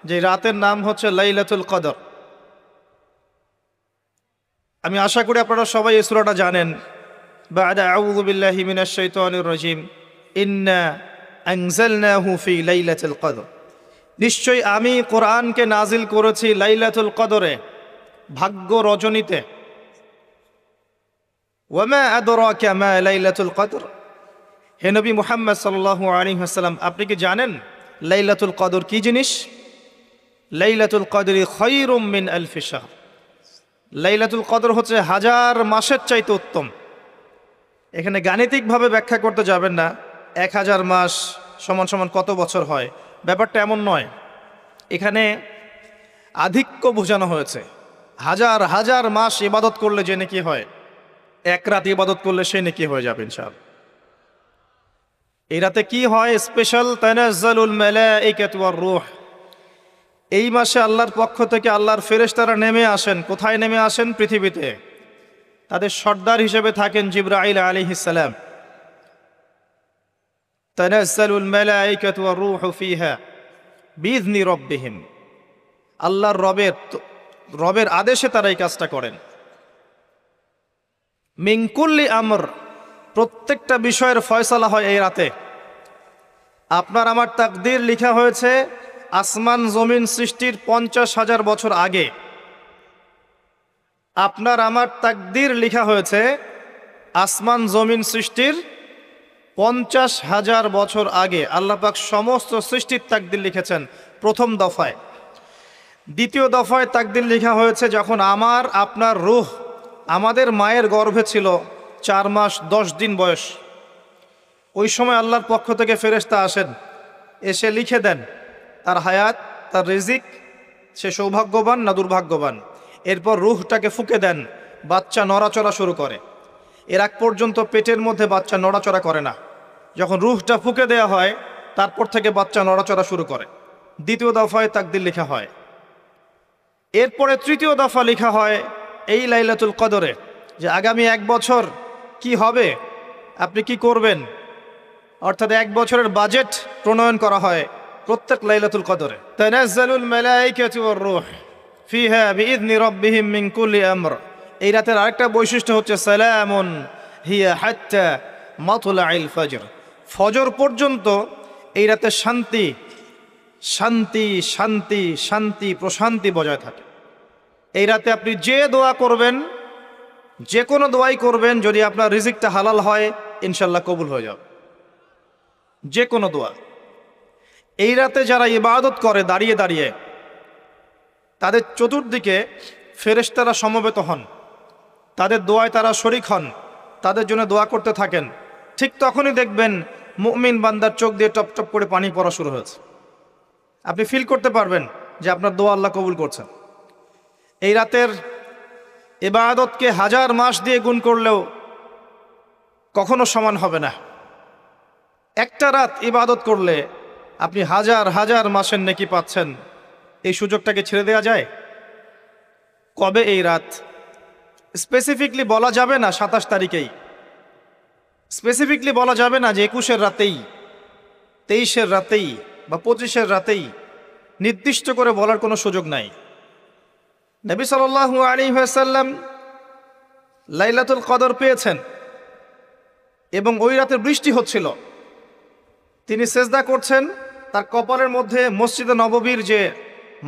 যে রাতের নাম হচ্ছে লাইলাতুল কদর। আমি আশা করি আপনারা সবাই এই সূরাটা জানেন। বা'দা আউযু বিল্লাহি মিনাশ শাইতানির রাজিম, ইন্না আনজালনাহু ফি লাইলাতুল কদর। নিশ্চয়ই আমি কোরআনকে নাজিল করেছি লাইলাতুল কদরে, ভাগ্য রজনীতে। ওয়ামা আদরাকা মা লাইলাতুল কদর। হে নবী মুহাম্মদ সাল্লাল্লাহু আলাইহি ওয়াসাল্লাম, আপনি কি জানেন লাইলাতুল কদর কি জিনিস? লাইলাতুল কদরি খায়রুম মিন আলফি শাহর। লাইলাতুল কদর হচ্ছে হাজার মাসের চাইতে উত্তম। এখানে গাণিতিকভাবে ব্যাখ্যা করতে যাবেন না, 1000 মাস সমান সমান কত বছর হয়, ব্যাপারটা এমন নয়। এখানে আধিক্য বোঝানো হয়েছে। হাজার হাজার মাস ইবাদত করলে যে নেকি হয়, এক রাত ইবাদত করলে সে নেকি হয়ে যাবে ইনশাআল্লাহ। এই রাতে কি হয়? স্পেশাল তানাজ্জালুল মালাইকাতু ওয়ার রূহ। এই মাসে আল্লাহর পক্ষ থেকে আল্লাহর ফেরেশতারা নেমে আসেন। কোথায় নেমে আসেন? পৃথিবীতে। তাদের সর্দার হিসেবে থাকেন জিবরাইল আলাইহিস সালাম। তানাজ্জালুল মালাইকাতু ওয়ার রূহু ফিহা বিইذনি রাব্বিহিম। আল্লাহর রবের আদেশে তারা এই কাজটা করেন। মিন কুল্লি আমর, প্রত্যেকটা বিষয়ের ফয়সালা হয় এই রাতে। আপনার আমার তাকদীর লেখা হয়েছে আসমান জমিন সৃষ্টির 50,000 বছর আগে। আপনার আমার তাকদীর লেখা হয়েছে আসমান জমিন সৃষ্টির 50,000 বছর আগে। আল্লাহ পাক সমস্ত সৃষ্টির তাকদীর লিখেছেন প্রথম দফায়। দ্বিতীয় দফায় তাকদীর লেখা হয়েছে যখন আমার আপনার রূহ আমাদের মায়ের গর্ভে ছিল 4 মাস 10 দিন বয়স। ওই সময় আল্লাহর পক্ষ থেকে ফেরেশতা আসেন, এসে লিখে দেন তার হায়াত, তার রিজিক, সে সৌভাগ্যবান না দুর্ভাগ্যবান। এরপর রূহটাকে ফুঁকে দেন, বাচ্চা নড়াচড়া শুরু করে। এর আগ পর্যন্ত পেটের মধ্যে বাচ্চা নড়াচড়া করে না। যখন রূহটা ফুঁকে দেওয়া হয় তারপর থেকে বাচ্চা নড়াচড়া শুরু করে। দ্বিতীয় দফায় তাকদীর লেখা হয়। এরপরে তৃতীয় দফা লেখা হয় এই লাইলাতুল কদরে, যে আগামী 1 বছর কি হবে, আপনি কি করবেন, অর্থাৎ 1 বছরের বাজেট প্রণয়ন করা হয় প্রত্যেক লাইলাতুল কদরে। তানাজ্জালুল মালাইকাতু ওয়ার রূহ ফিহা বিইذনি রাব্বিহিম মিন কুল্লি আমর। এই রাতের আরেকটা বৈশিষ্ট্য হচ্ছে সালামুন হিয়া হাত্তা মাতলাইল ফজর। ফজর পর্যন্ত এই রাতে শান্তি শান্তি শান্তি শান্তি প্রশান্তি বজায় থাকে। এই রাতে আপনি যে দোয়া করবেন, যে কোনো দোয়াই করবেন, যদি আপনার রিজিকটা হালাল হয় ইনশাল্লাহ কবুল হয়ে যাবে। যে কোনো দোয়া। এই রাতে যারা ইবাদত করে দাঁড়িয়ে দাঁড়িয়ে, তাদের চতুর্দিকে ফেরেশতারা সমবেত হন, তাদের দোয়ায় তারা শরিক হন, তাদের জন্য দোয়া করতে থাকেন। ঠিক তখনই দেখবেন মুমিন বান্দার চোখ দিয়ে টপ টপ করে পানি পড়া শুরু হয়েছে। আপনি ফিল করতে পারবেন যে আপনার দোয়া আল্লাহ কবুল করছেন। এই রাতের ইবাদতকে 1000 মাস দিয়ে গুণ করলেও কখনো সমান হবে না। একটা রাত ইবাদত করলে আপনি হাজার হাজার মাসের নেকি পাচ্ছেন। এই সুযোগটাকে ছেড়ে দেওয়া যায়? কবে এই রাত স্পেসিফিকলি বলা যাবে না, 27 তারিখেই স্পেসিফিকলি বলা যাবে না যে 21-এর রাতেই, 23-এর রাতেই বা 25-এর রাতেই, নির্দিষ্ট করে বলার কোনো সুযোগ নাই। নবী সাল্লাল্লাহু আলাইহি ওয়াসাল্লাম লাইলাতুল কদর পেয়েছেন এবং ওই রাতে বৃষ্টি হচ্ছিল। তিনি সেজদা করছেন, তার কপালের মধ্যে মসজিদে নববীর যে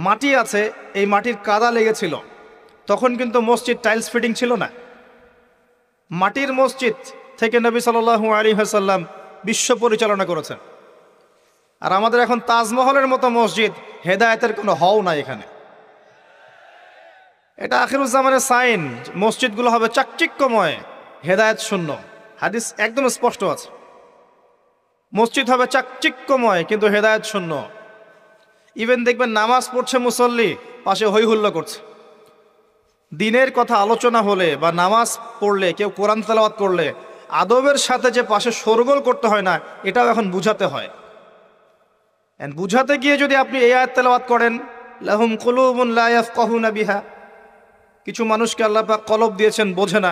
মাটি আছে এই মাটির কাদা লেগেছিল। তখন কিন্তু মসজিদ টাইলস ফিটিং ছিল না। মাটির মসজিদ থেকে নবী সাল্লাল্লাহু আলাইহি ওয়াসাল্লাম বিশ্ব পরিচালনা করেছেন। আর আমাদের এখন তাজমহলের মতো মসজিদ, হেদায়েতের কোনো হও নাই এখানে। এটা আখিরুজ্জামানের সাইন, মসজিদগুলো হবে চাকচিক্যময়, হেদায়েত শূন্য। হাদিস একদম স্পষ্ট আছে, মসজিদ হবে চাকচিক্যময় কিন্তু হেদায়েত শূন্য। ইভেন দেখবেন নামাজ পড়ছে মুসল্লি, পাশে হই হুল্লো করছে। দিনের কথা আলোচনা হলে বা নামাজ পড়লে, কেউ কোরআন তেলাওয়াত করলে আদবের সাথে যে পাশে শোরগোল করতে হয় না, এটাও এখন বুঝাতে হয়। বুঝাতে গিয়ে যদি আপনি এই আয়াত তেলাওয়াত করেন, লাহুম কুলুবুন লা ইয়াফকাহুনা বিহা, কিছু মানুষকে আল্লাহ পাক কলব দিয়েছেন বোঝে না।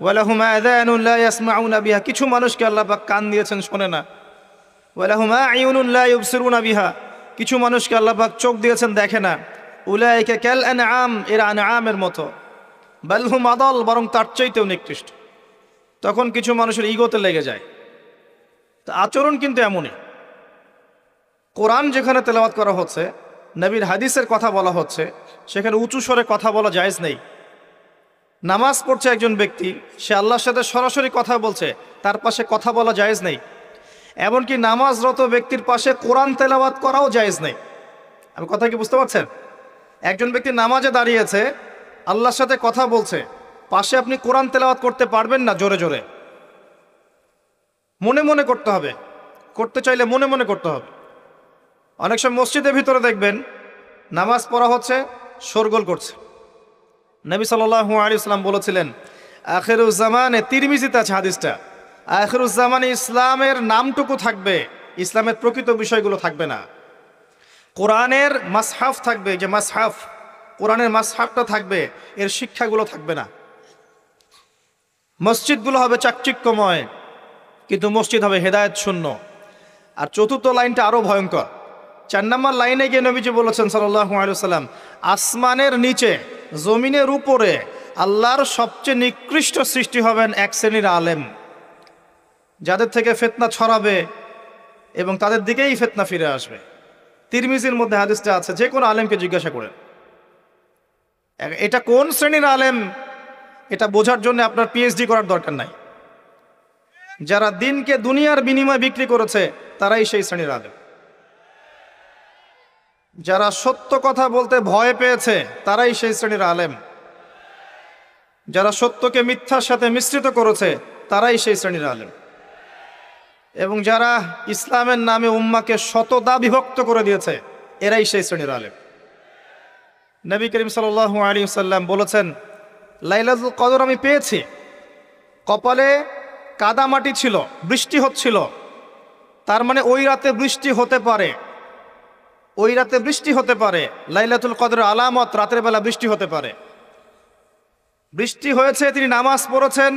ওয়ালাহুম আযানুন লা ইয়াসমাউনা বিহা, কিছু মানুষকে আল্লাহ পাক কান দিয়েছেন শোনে না। ওয়ালাহুম আ'য়ুনুন লা ইউবসিরুনা বিহা, কিছু মানুষকে আল্লাহ পাক চোখ দিয়েছেন দেখে না, উলাইকা কাল আনআম, এরা আনআমের মতো, বাল হুম আদাল, বরং তার চাইতেও নিকৃষ্ট। তখন কিছু মানুষের ইগোতে লেগে যায়। তা আচরণ কিন্তু এমনই। কোরআন যেখানে তেলাওয়াত করা হচ্ছে, নবীর হাদিসের কথা বলা হচ্ছে, সেখানে উঁচু স্বরে কথা বলা জায়েজ নেই। নামাজ পড়ছে একজন ব্যক্তি, সে আল্লাহর সাথে সরাসরি কথা বলছে, তার পাশে কথা বলা জায়েজ নেই। এমনকি নামাজরত ব্যক্তির পাশে কোরআন তেলাওয়াত করাও জায়েজ নেই। আমি কথা কি বুঝতে পারছেন? একজন ব্যক্তি নামাজে দাঁড়িয়েছে, আল্লাহর সাথে কথা বলছে, পাশে আপনি কোরআন তেলাওয়াত করতে পারবেন না জোরে জোরে। মনে মনে করতে হবে, করতে চাইলে মনে মনে করতে হবে। অনেক সময় মসজিদের ভিতরে দেখবেন নামাজ পড়া হচ্ছে, শোরগোল করছে। নবী সাল্লাল্লাহু আলাইহি ওয়াসাল্লাম বলেছিলেন, আখিরুজ্জামানে, তিরমিজিতে আছে হাদিসটা, আখিরুজ্জামানে ইসলামের নামটুকু থাকবে, ইসলামের প্রকৃত বিষয়গুলো থাকবে না। কোরআনের মাসহাফ থাকবে, যে মাসহাফ, কোরআনের মাসহাফটা থাকবে, এর শিক্ষাগুলো থাকবে না। মসজিদগুলো হবে চাকচিক্যময়, কিন্তু মসজিদ হবে হেদায়েত শূন্য। আর চতুর্থ লাইনটা আরো ভয়ঙ্কর। 4 নম্বর লাইনে গিয়ে নবীজি বলেছেন সাল্লাল্লাহু আলাইহি ওয়াসাল্লাম, আসমানের নিচে, জমিনের উপরে আল্লাহর সবচেয়ে নিকৃষ্ট সৃষ্টি হবেন এক শ্রেণীর আলেম, যাদের থেকে ফিতনা ছড়াবে এবং তাদের দিকেই ফিতনা ফিরে আসবে। তিরমিজির মধ্যে হাদিসটা আছে, যে কোনো আলেমকে জিজ্ঞাসা করেন এটা কোন শ্রেণীর আলেম, এটা বোঝার জন্য আপনার পিএইচডি করার দরকার নাই। যারা দিনকে দুনিয়ার বিনিময়ে বিক্রি করেছে, তারাই সেই শ্রেণীর আলেম। যারা সত্য কথা বলতে ভয় পেয়েছে, তারাই সেই শ্রেণীর আলেম। যারা সত্যকে মিথ্যার সাথে মিশ্রিত করেছে, তারাই সেই শ্রেণীর আলেম। এবং যারা ইসলামের নামে উম্মাকে শতদা বিভক্ত করে দিয়েছে, এরাই সেই শ্রেণীর আলেম। নবী করিম সাল্লাল্লাহু আলাইহি ওয়াসাল্লাম বলেছেন, লাইলাতুল কদর আমি পেয়েছি, কপালে কাদামাটি ছিল, বৃষ্টি হচ্ছিল, তার মানে ওই রাতে বৃষ্টি হতে পারে, ওই রাতে বৃষ্টি হতে পারে। লাইলাতুল কদরের আলামত, রাতের বেলা বৃষ্টি হতে পারে। বৃষ্টি হয়েছে, তিনি নামাজ পড়েছেন,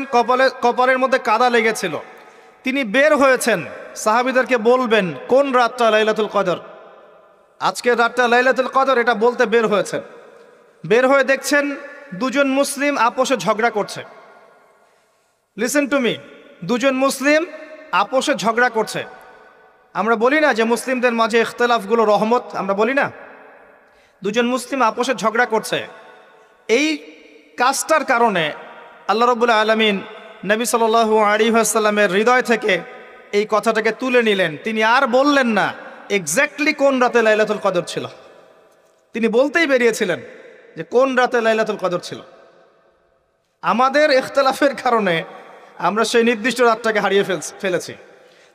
কপালের মধ্যে কাদা লেগেছিল, তিনি বের হয়েছেন, সাহাবীদেরকে বলবেন কোন রাতটা লাইলাতুল কদর, আজকের রাতটা লাইলাতুল কদর, এটা বলতে বের হয়েছেন। বের হয়ে দেখছেন দুজন মুসলিম আপোষে ঝগড়া করছে। লিসেন টু মি, দুজন মুসলিম আপোষে ঝগড়া করছে। আমরা বলি না যে মুসলিমদের মাঝে ইখতিলাফগুলো রহমত, আমরা বলি না? দুজন মুসলিম আপোষে ঝগড়া করছে, এই কাজটার কারণে আল্লাহ রাব্বুল আলামিন নবী সাল্লাল্লাহু আলাইহি ওয়াসাল্লামের হৃদয় থেকে এই কথাটাকে তুলে নিলেন। তিনি আর বললেন না এক্স্যাক্টলি কোন রাতে লাইলাতুল কদর ছিল, তিনি বলতেই বেরিয়েছিলেন যে কোন রাতে লাইলাতুল কদর ছিল। আমাদের ইখতিলাফের কারণে আমরা সেই নির্দিষ্ট রাতটাকে হারিয়ে ফেলেছি।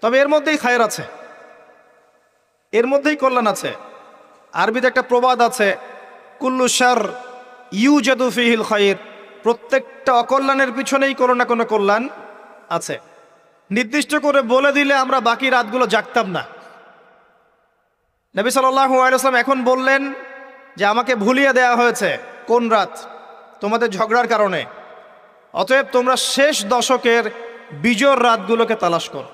তবে এর মধ্যেই খায়ের আছে, এর মধ্যেই কল্যাণ আছে। আরবিতে একটা প্রবাদ আছে, কুল্লু শার ইউজাদু ফিহিল খায়র, প্রত্যেকটা অকল্যাণের পিছনেই কোনো না কোনো কল্যাণ আছে। নির্দিষ্ট করে বলে দিলে আমরা বাকি রাতগুলো জাগতাম না। নবী সাল্লাল্লাহু আলাইহি ওয়াসাল্লাম এখন বললেন যে আমাকে ভুলিয়ে দেয়া হয়েছে কোন রাত, তোমাদের ঝগড়ার কারণে, অতএব তোমরা শেষ দশকের বিজোড় রাতগুলোকে তালাশ করো।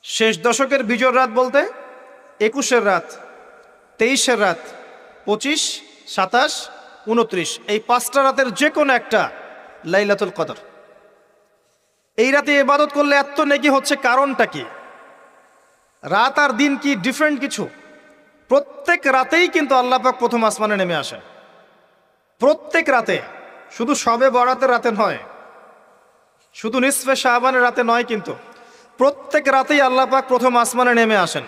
শেষ দশকের বিজোড় রাত বলতে 21-এর রাত, 23-এর রাত, 25, 27, 29, এই 5টা রাতের যে কোনো একটা লাইলাতুল কদর। এই রাতে ইবাদত করলে এত নেকি হচ্ছে, কারণটা কি? রাত আর দিন কি ডিফারেন্ট কিছু? প্রত্যেক রাতেই কিন্তু আল্লাহ পাক প্রথম আসমানে নেমে আসেন, প্রত্যেক রাতে, শুধু শবে বরাতের রাতে নয়, শুধু নিসফে শাবানের রাতে নয়, কিন্তু প্রত্যেক রাতেই আল্লাহ পাক প্রথম আসমানে নেমে আসেন।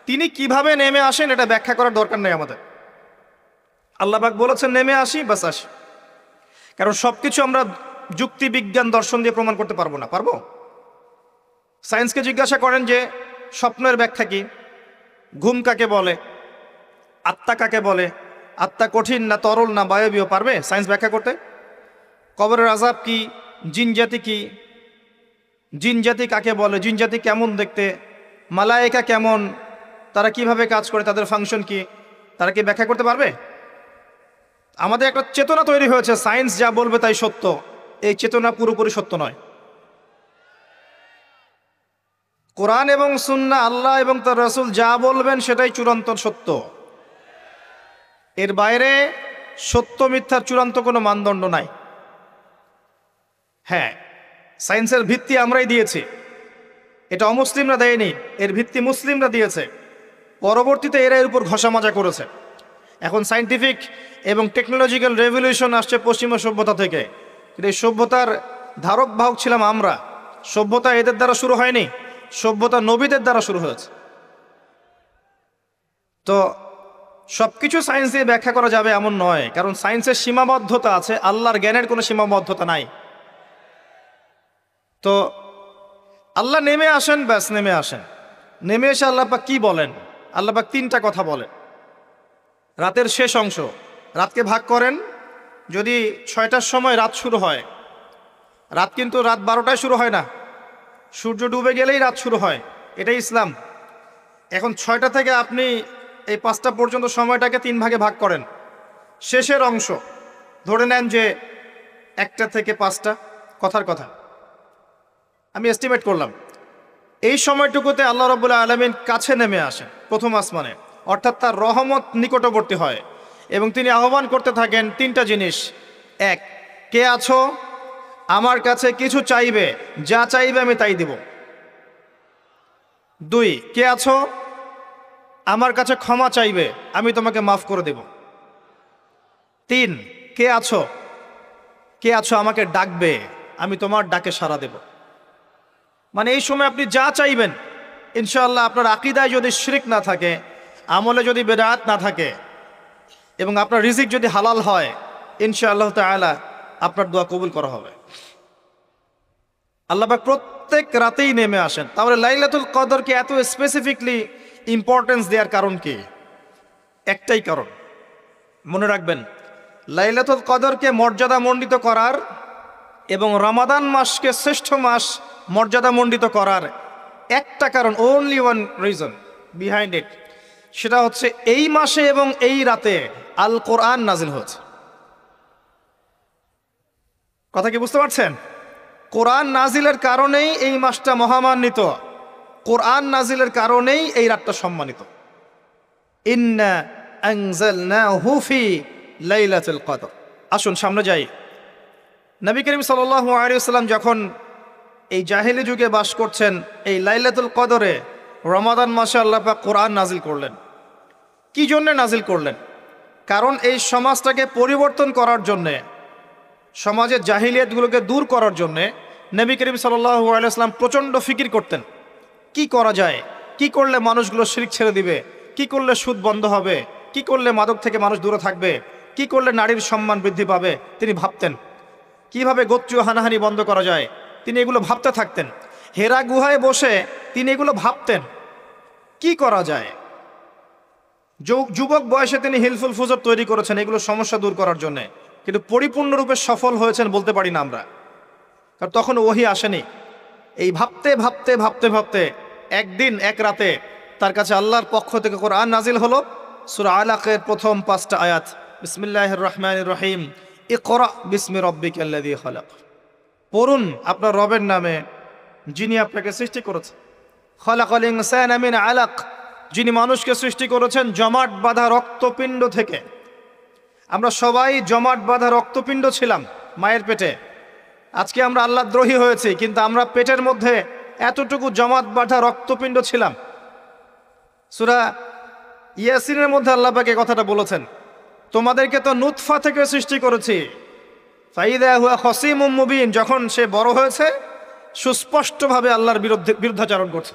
তিনি কিভাবে নেমে আসেন এটা ব্যাখ্যা করার দরকার নেই আমাদের। আল্লাহ পাক বলেছেন নেমে আসি, বাস আসি। কারণ সবকিছু আমরা যুক্তি, বিজ্ঞান, দর্শন দিয়ে প্রমাণ করতে পারবো না। পারবো? সায়েন্সকে জিজ্ঞাসা করেন যে স্বপ্নের ব্যাখ্যা কি, ঘুম কাকে বলে, আত্মা কাকে বলে, আত্মা কঠিন না তরল না বায়বীয়, পারবে সায়েন্স ব্যাখ্যা করতে? কবরের আযাব কি, জিন জাতি কি, জিন জাতি কাকে বলে, জিন জাতি কেমন দেখতে, মালায়েকা কেমন, তারা কিভাবে কাজ করে, তাদের ফাংশন কি, তারা কি ব্যাখ্যা করতে পারবে? আমাদের একটা চেতনা তৈরি হয়েছে, সায়েন্স যা বলবে তাই সত্য। এই চেতনা পুরোপুরি সত্য নয়। কোরআন এবং সুন্নাহ, আল্লাহ এবং তার রাসূল যা বলবেন সেটাই চূড়ান্ত সত্য। এর বাইরে সত্য মিথ্যার চূড়ান্ত কোনো মানদণ্ড নাই। হ্যাঁ, সায়েন্সের ভিত্তি আমরাই দিয়েছি, এটা অমুসলিমরা দেয়নি, এর ভিত্তি মুসলিমরা দিয়েছে। পরবর্তীতে এরা এর উপর ঘষা মাজা করেছে। এখন সায়েন্টিফিক এবং টেকনোলজিক্যাল রেভলিউশন আসছে পশ্চিমা সভ্যতা থেকে, কিন্তু এই সভ্যতার ধারক বাহক ছিলাম আমরা। সভ্যতা এদের দ্বারা শুরু হয়নি, সভ্যতা নবীদের দ্বারা শুরু হয়েছে। তো সব কিছু সায়েন্স দিয়ে ব্যাখ্যা করা যাবে এমন নয়, কারণ সায়েন্সের সীমাবদ্ধতা আছে, আল্লাহর জ্ঞানের কোনো সীমাবদ্ধতা নাই। তো আল্লাহ নেমে আসেন, ব্যাস নেমে আসেন। নেমে এসে আল্লাহ পাক কি বলেন? আল্লাহ পাক তিনটা কথা বলেন। রাতের শেষ অংশ, রাতকে ভাগ করেন। যদি 6টার সময় রাত শুরু হয়, রাত কিন্তু রাত 12টায় শুরু হয় না, সূর্য ডুবে গেলেই রাত শুরু হয়, এটাই ইসলাম। এখন 6টা থেকে আপনি এই 5টা পর্যন্ত সময়টাকে 3 ভাগে ভাগ করেন। শেষের অংশ ধরে নেন যে 1টা থেকে 5টা, কথার কথা আমি এস্টিমেট করলাম, এই সময়টুকুতে আল্লাহ রাব্বুল আলামিন কাছে নেমে আসেন প্রথম আসমানে, অর্থাৎ তার রহমত নিকটবর্তী হয় এবং তিনি আহ্বান করতে থাকেন 3টা জিনিস। 1, কে আছো? আমার কাছে কিছু চাইবে, যা চাইবে আমি তাই দিব। 2, কে আছো? আমার কাছে ক্ষমা চাইবে, আমি তোমাকে মাফ করে দেব। 3, কে আছো? কে আছো আমাকে ডাকবে, আমি তোমার ডাকে সাড়া দেব। মানে এই সময় আপনি যা চাইবেন ইনশাআল্লাহ, আপনার আকীদায় যদি শিরক না থাকে, আমলে যদি বেদাত না থাকে এবং আপনার রিজিক যদি হালাল হয়, ইনশাআল্লাহ তাআলা আপনার দোয়া কবুল করা হবে। আল্লাহ পাক প্রত্যেক রাতেই নেমে আসেন। তাহলে লাইলাতুল কদরকে এত স্পেসিফিকলি ইম্পর্টেন্স দেওয়ার কারণ কি? একটাই কারণ, মনে রাখবেন, লাইলাতুল কদরকে মর্যাদামণ্ডিত করার এবং রমাদান মাসকে শ্রেষ্ঠ মাস মর্যাদামণ্ডিত করার একটা কারণ, only one reason behind it, সেটা হচ্ছে এই মাসে এবং এই রাতে আল কোরআন নাজিল হয়েছে। কথা কি বুঝতে পারছেন? কোরআন নাজিলের কারণেই এই মাসটা মহামান্বিত, কোরআন নাজিলের কারণেই এই রাতটা সম্মানিত। ইন্না আনজালনাহু ফি লাইলাতুল কদর। আসুন সামনে যাই। নবী করিম সাল্লাল্লাহু আলাইহি ওয়াসাল্লাম যখন এই জাহেলি যুগে বাস করছেন, এই লাইলাতুল কদরে রমাদান মাসে আল্লাহ পাক কোরআন নাজিল করলেন। কি জন্যে নাজিল করলেন? কারণ এই সমাজটাকে পরিবর্তন করার জন্যে, সমাজের জাহিলিয়াতগুলোকে দূর করার জন্যে নবী করিম সাল্লাল্লাহু আলাইহি ওয়াসাল্লাম প্রচণ্ড ফিকির করতেন। কি করা যায়, কি করলে মানুষগুলো শিরক ছেড়ে দিবে, কি করলে সুদ বন্ধ হবে, কি করলে মাদক থেকে মানুষ দূরে থাকবে, কি করলে নারীর সম্মান বৃদ্ধি পাবে। তিনি ভাবতেন কিভাবে গোত্রীয় হানাহানি বন্ধ করা যায়, তিনি এগুলো ভাবতে থাকতেন। হেরা গুহায় বসে তিনি এগুলো ভাবতেন কি করা যায়। যুবক বয়সে তিনি হিলফুল ফুজর তৈরি করেছেন এগুলো সমস্যা দূর করার জন্যে, কিন্তু পরিপূর্ণরূপে সফল হয়েছেন বলতে পারি না আমরা, কারণ তখন ওহী আসেনি। এই ভাবতে ভাবতে ভাবতে ভাবতে একদিন এক রাতে তার কাছে আল্লাহর পক্ষ থেকে কোরআন নাজিল হলো। সূরা আলাকের প্রথম 5টা আয়াত, বিসমিল্লাহির রহমানির রহিম, ইকরা বিসমি রাব্বিকাল্লাযী খালাক। পড়ুন আপনার রবের নামে, যিনি আপনাকে সৃষ্টি করেছেন। খালাকাল ইনসানা মিন আলাক, যিনি মানুষকে সৃষ্টি করেছেন জমাট বাঁধা রক্তপিণ্ড থেকে। আমরা সবাই জমাট বাঁধা রক্তপিণ্ড ছিলাম মায়ের পেটে। আজকে আমরা আল্লাহ দ্রোহী হয়েছি, কিন্তু আমরা পেটের মধ্যে এতটুকু জমাট বাঁধা রক্তপিণ্ড ছিলাম। সূরা ইয়াসিনের মধ্যে আল্লাহ পাক এই কথাটা বলেছেন, তোমাদেরকে তো নুতফা থেকে সৃষ্টি করেছি, ফাইদা হুয়া খসিমুম মুবিন, যখন সে বড় হয়েছে সুস্পষ্টভাবে আল্লাহর বিরুদ্ধাচরণ করছে।